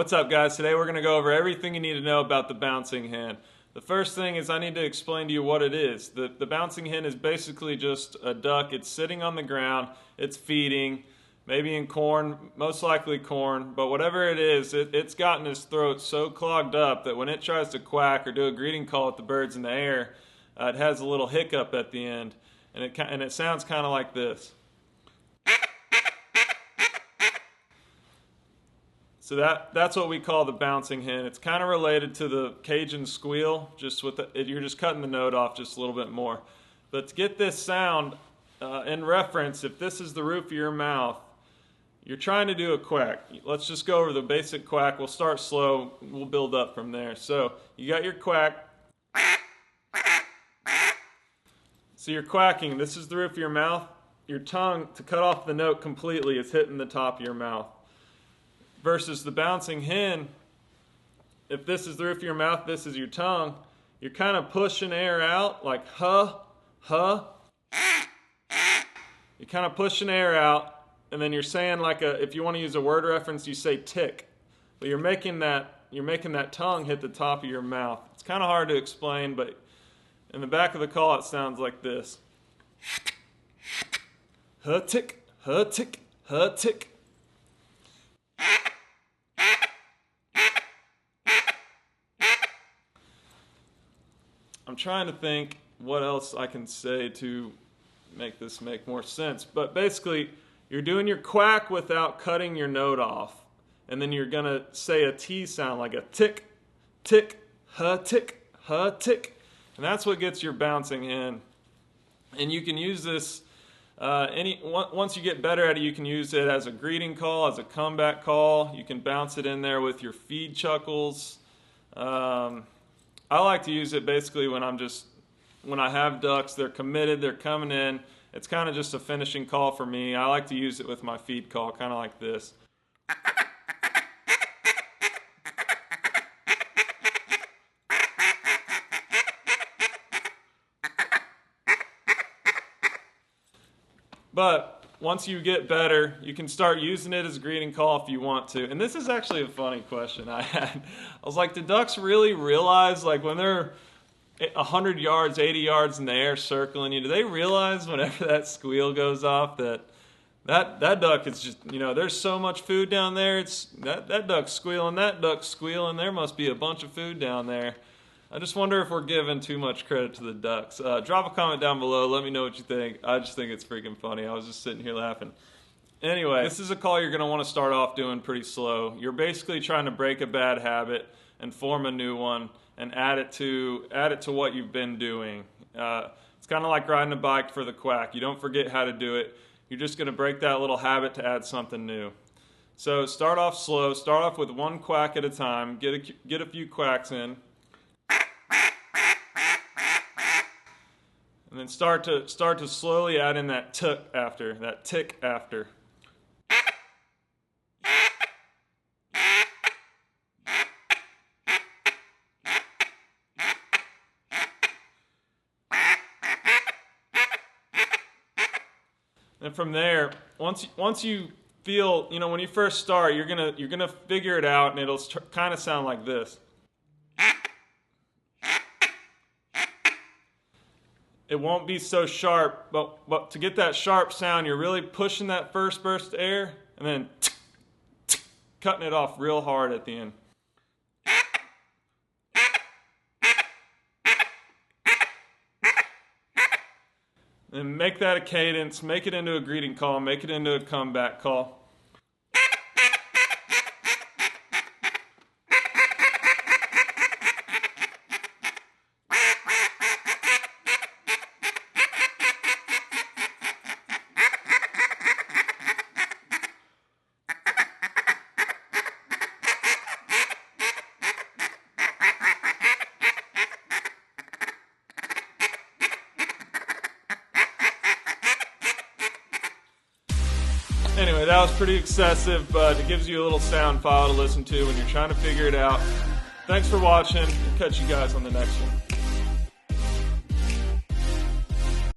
What's up, guys? Today we're going to go over everything you need to know about the bouncing hen. The first thing is I need to explain to you what it is. The bouncing hen is basically just a duck. It's sitting on the ground, it's feeding, maybe in corn, most likely corn, but whatever it is, it's gotten its throat so clogged up that when it tries to quack or do a greeting call at the birds in the air, it has a little hiccup at the end, and it sounds kind of like this. So that's what we call the bouncing hen. It's kind of related to the Cajun squeal, just with you're just cutting the note off just a little bit more. But to get this sound in reference, if this is the roof of your mouth, you're trying to do a quack. Let's just go over the basic quack. We'll start slow. We'll build up from there. So you got your quack. So you're quacking. This is the roof of your mouth. Your tongue, to cut off the note completely, is hitting the top of your mouth. Versus the bouncing hen, if this is the roof of your mouth, this is your tongue, you're kind of pushing air out like huh, huh. You're kind of pushing air out, and then you're saying like if you want to use a word reference, you say tick. But you're making that tongue hit the top of your mouth. It's kind of hard to explain, but in the back of the call it sounds like this. Huh tick, huh tick, huh tick. I'm trying to think what else I can say to make this make more sense. But basically, you're doing your quack without cutting your note off. And then you're going to say a T sound like a tick, tick, huh, tick, huh, tick. And that's what gets your bouncing hen. And you can use this, once you get better at it, you can use it as a greeting call, as a comeback call. You can bounce it in there with your feed chuckles. I like to use it basically when I have ducks, they're committed, they're coming in. It's kind of just a finishing call for me. I like to use it with my feed call, kind of like this. But once you get better, you can start using it as a greeting call if you want to. And this is actually a funny question I had. I was like, do ducks really realize, like when they're 100 yards, 80 yards in the air circling you, do they realize whenever that squeal goes off that duck is just, there's so much food down there, that duck's squealing, there must be a bunch of food down there. I just wonder if we're giving too much credit to the ducks. Drop a comment down below. Let me know what you think. I just think it's freaking funny. I was just sitting here laughing. Anyway, this is a call you're going to want to start off doing pretty slow. You're basically trying to break a bad habit and form a new one and add it to what you've been doing. It's kind of like riding a bike for the quack. You don't forget how to do it. You're just going to break that little habit to add something new. So start off slow. Start off with one quack at a time. Get a few quacks in. And then start to slowly add in that tick after. And from there, once you feel, when you first start, you're gonna figure it out, and it'll kind of sound like this. It won't be so sharp, but to get that sharp sound, you're really pushing that first burst of air and then cutting it off real hard at the end. And make that a cadence, make it into a greeting call, make it into a comeback call. Anyway, that was pretty excessive, but it gives you a little sound file to listen to when you're trying to figure it out. Thanks for watching. We'll catch you guys on the next one.